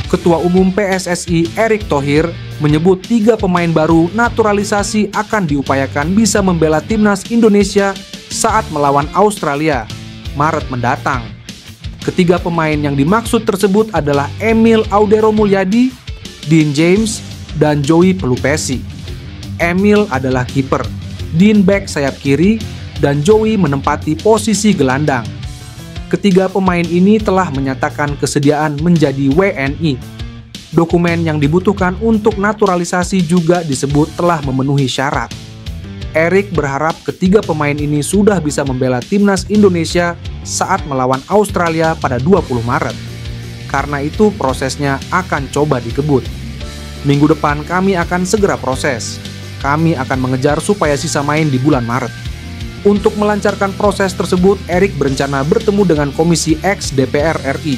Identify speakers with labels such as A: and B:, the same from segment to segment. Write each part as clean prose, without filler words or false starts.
A: Ketua Umum PSSI Erick Thohir menyebut 3 pemain baru naturalisasi akan diupayakan bisa membela timnas Indonesia saat melawan Australia Maret mendatang. Ketiga pemain yang dimaksud tersebut adalah Emil Audero Mulyadi, Dean James, dan Joey Pelupesi. Emil adalah kiper, Dean back sayap kiri, dan Joey menempati posisi gelandang. Ketiga pemain ini telah menyatakan kesediaan menjadi WNI. Dokumen yang dibutuhkan untuk naturalisasi juga disebut telah memenuhi syarat. Erick berharap ketiga pemain ini sudah bisa membela timnas Indonesia saat melawan Australia pada 20 Maret. Karena itu prosesnya akan coba dikebut. Minggu depan kami akan segera proses. Kami akan mengejar supaya sisa main di bulan Maret. Untuk melancarkan proses tersebut, Erick berencana bertemu dengan Komisi X DPR RI.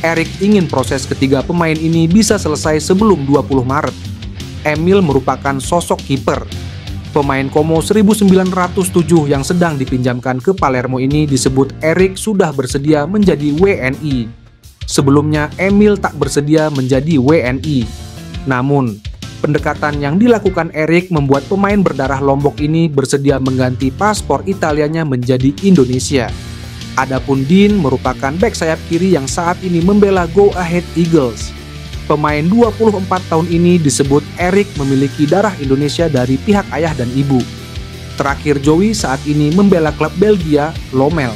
A: Erick ingin proses ketiga pemain ini bisa selesai sebelum 20 Maret. Emil merupakan sosok kiper. Pemain Como 1907 yang sedang dipinjamkan ke Palermo ini disebut Erick sudah bersedia menjadi WNI. Sebelumnya Emil tak bersedia menjadi WNI. Namun, pendekatan yang dilakukan Erick membuat pemain berdarah Lombok ini bersedia mengganti paspor Italianya menjadi Indonesia. Adapun Dean merupakan bek sayap kiri yang saat ini membela Go Ahead Eagles. Pemain 24 tahun ini disebut Erick memiliki darah Indonesia dari pihak ayah dan ibu. Terakhir Joey saat ini membela klub Belgia, Lommel.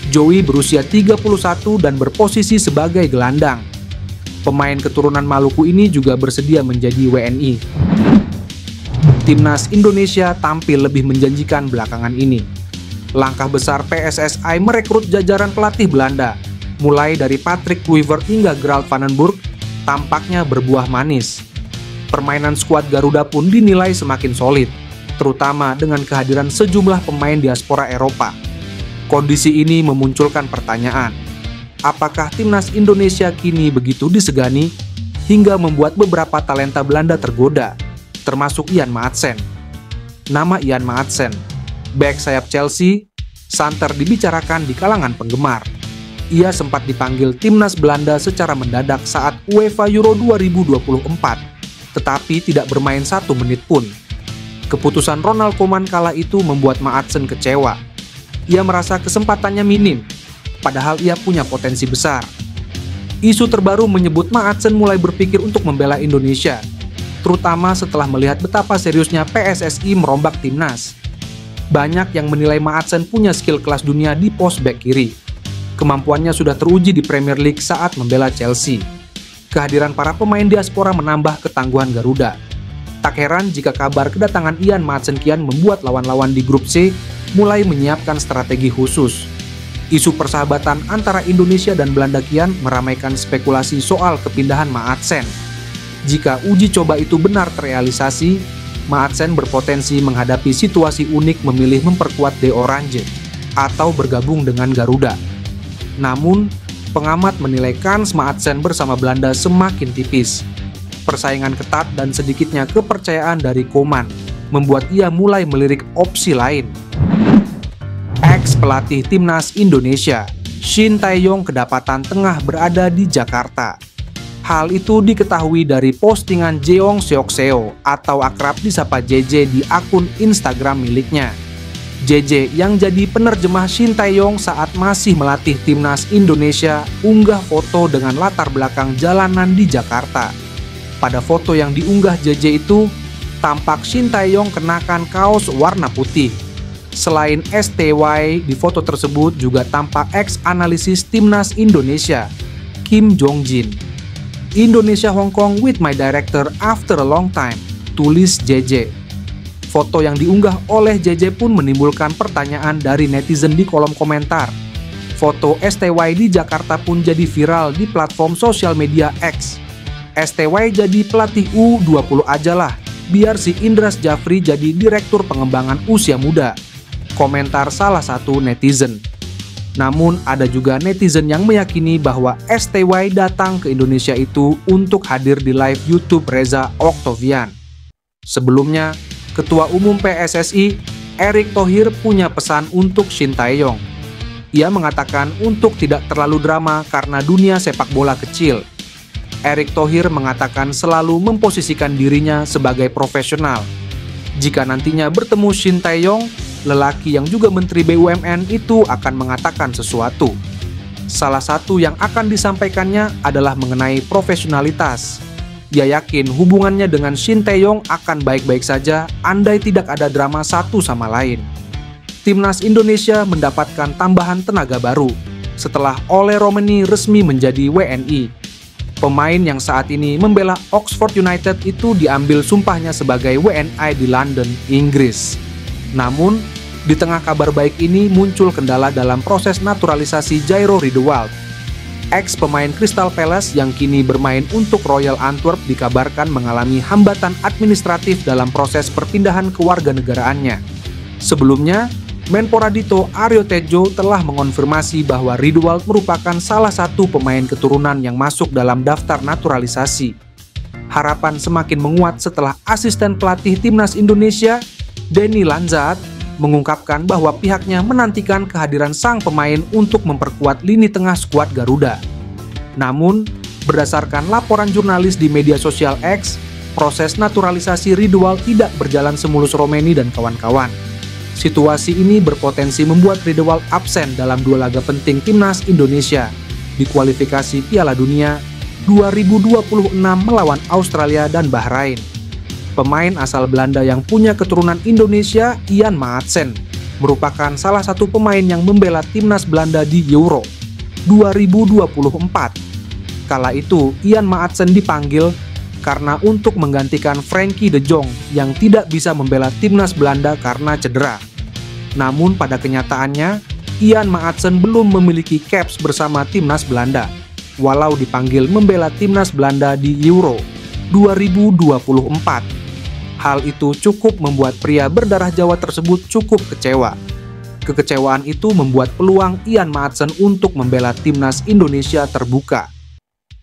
A: Joey berusia 31 dan berposisi sebagai gelandang. Pemain keturunan Maluku ini juga bersedia menjadi WNI. Timnas Indonesia tampil lebih menjanjikan belakangan ini. Langkah besar PSSI merekrut jajaran pelatih Belanda, mulai dari Patrick Kluivert hingga Gerald van den Burg, tampaknya berbuah manis. Permainan skuad Garuda pun dinilai semakin solid, terutama dengan kehadiran sejumlah pemain diaspora Eropa. Kondisi ini memunculkan pertanyaan, apakah timnas Indonesia kini begitu disegani hingga membuat beberapa talenta Belanda tergoda, termasuk Ian Maatsen. Nama Ian Maatsen, bek sayap Chelsea, santer dibicarakan di kalangan penggemar. Ia sempat dipanggil timnas Belanda secara mendadak saat UEFA Euro 2024, tetapi tidak bermain 1 menit pun. Keputusan Ronald Koeman kala itu membuat Maatsen kecewa. Ia merasa kesempatannya minim, padahal ia punya potensi besar. Isu terbaru menyebut Maatsen mulai berpikir untuk membela Indonesia, terutama setelah melihat betapa seriusnya PSSI merombak timnas. Banyak yang menilai Maatsen punya skill kelas dunia di pos bek kiri. Kemampuannya sudah teruji di Premier League saat membela Chelsea. Kehadiran para pemain diaspora menambah ketangguhan Garuda. Tak heran jika kabar kedatangan Ian Maatsen kian membuat lawan-lawan di grup C mulai menyiapkan strategi khusus. Isu persahabatan antara Indonesia dan Belanda kian meramaikan spekulasi soal kepindahan Maatsen. Jika uji coba itu benar terrealisasi, Maatsen berpotensi menghadapi situasi unik memilih memperkuat De Oranje atau bergabung dengan Garuda. Namun, pengamat menilai kans Maatsen bersama Belanda semakin tipis. Persaingan ketat dan sedikitnya kepercayaan dari Koeman membuat ia mulai melirik opsi lain. Ex-pelatih timnas Indonesia, Shin Tae-yong kedapatan tengah berada di Jakarta. Hal itu diketahui dari postingan Jeong Seok Seo atau akrab disapa JJ di akun Instagram miliknya. JJ yang jadi penerjemah Shin Tae-yong saat masih melatih timnas Indonesia unggah foto dengan latar belakang jalanan di Jakarta. Pada foto yang diunggah JJ itu, tampak Shin Tae-yong kenakan kaos warna putih. Selain STY, di foto tersebut juga tampak ex-analisis timnas Indonesia, Kim Jong-jin. Indonesia Hong Kong with my director after a long time, tulis JJ. Foto yang diunggah oleh JJ pun menimbulkan pertanyaan dari netizen di kolom komentar. Foto STY di Jakarta pun jadi viral di platform sosial media X. STY jadi pelatih U20 aja lah, biar si Indras Jafri jadi direktur pengembangan usia muda. Komentar salah satu netizen. Namun ada juga netizen yang meyakini bahwa STY datang ke Indonesia itu untuk hadir di live YouTube Reza Oktavian. Sebelumnya, Ketua Umum PSSI Erick Thohir punya pesan untuk Shin Tae-yong. Ia mengatakan untuk tidak terlalu drama karena dunia sepak bola kecil. Erick Thohir mengatakan selalu memposisikan dirinya sebagai profesional. Jika nantinya bertemu Shin Tae-yong, lelaki yang juga Menteri BUMN itu akan mengatakan sesuatu. Salah satu yang akan disampaikannya adalah mengenai profesionalitas. Dia yakin hubungannya dengan Shin Tae-yong akan baik-baik saja andai tidak ada drama satu sama lain. Timnas Indonesia mendapatkan tambahan tenaga baru setelah Ole Romeni resmi menjadi WNI. Pemain yang saat ini membela Oxford United itu diambil sumpahnya sebagai WNI di London, Inggris. Namun, di tengah kabar baik ini muncul kendala dalam proses naturalisasi Jairo Riedewald. Ex pemain Crystal Palace yang kini bermain untuk Royal Antwerp dikabarkan mengalami hambatan administratif dalam proses perpindahan kewarganegaraannya. Sebelumnya, Menpora Dito Aryo Tejo telah mengonfirmasi bahwa Riedewald merupakan salah satu pemain keturunan yang masuk dalam daftar naturalisasi. Harapan semakin menguat setelah asisten pelatih Timnas Indonesia, Denny Lanzat, mengungkapkan bahwa pihaknya menantikan kehadiran sang pemain untuk memperkuat lini tengah skuad Garuda. Namun, berdasarkan laporan jurnalis di media sosial X, proses naturalisasi Riedewald tidak berjalan semulus Romeni dan kawan-kawan. Situasi ini berpotensi membuat Riedewald absen dalam dua laga penting Timnas Indonesia di kualifikasi Piala Dunia 2026 melawan Australia dan Bahrain. Pemain asal Belanda yang punya keturunan Indonesia, Ian Maatsen, merupakan salah satu pemain yang membela Timnas Belanda di Euro 2024. Kala itu, Ian Maatsen dipanggil karena untuk menggantikan Frenkie de Jong yang tidak bisa membela Timnas Belanda karena cedera. Namun pada kenyataannya, Ian Maatsen belum memiliki caps bersama Timnas Belanda, walau dipanggil membela Timnas Belanda di Euro 2024. Hal itu cukup membuat pria berdarah Jawa tersebut cukup kecewa. Kekecewaan itu membuat peluang Ian Maatsen untuk membela Timnas Indonesia terbuka.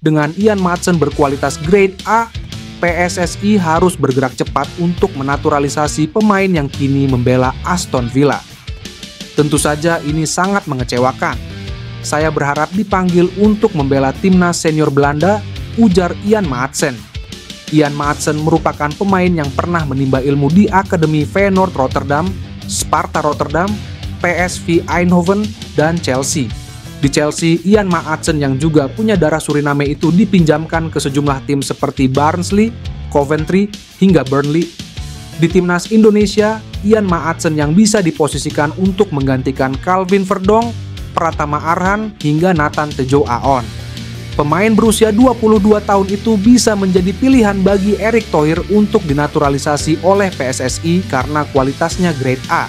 A: Dengan Ian Maatsen berkualitas grade A, PSSI harus bergerak cepat untuk menaturalisasi pemain yang kini membela Aston Villa. Tentu saja ini sangat mengecewakan. Saya berharap dipanggil untuk membela Timnas senior Belanda, ujar Ian Maatsen. Ian Maatsen merupakan pemain yang pernah menimba ilmu di Akademi Feyenoord Rotterdam, Sparta Rotterdam, PSV Eindhoven, dan Chelsea. Di Chelsea, Ian Maatsen yang juga punya darah Suriname itu dipinjamkan ke sejumlah tim seperti Barnsley, Coventry, hingga Burnley. Di Timnas Indonesia, Ian Maatsen yang bisa diposisikan untuk menggantikan Calvin Verdong, Pratama Arhan, hingga Nathan Tejo Aon. Pemain berusia 22 tahun itu bisa menjadi pilihan bagi Erick Thohir untuk dinaturalisasi oleh PSSI karena kualitasnya grade A.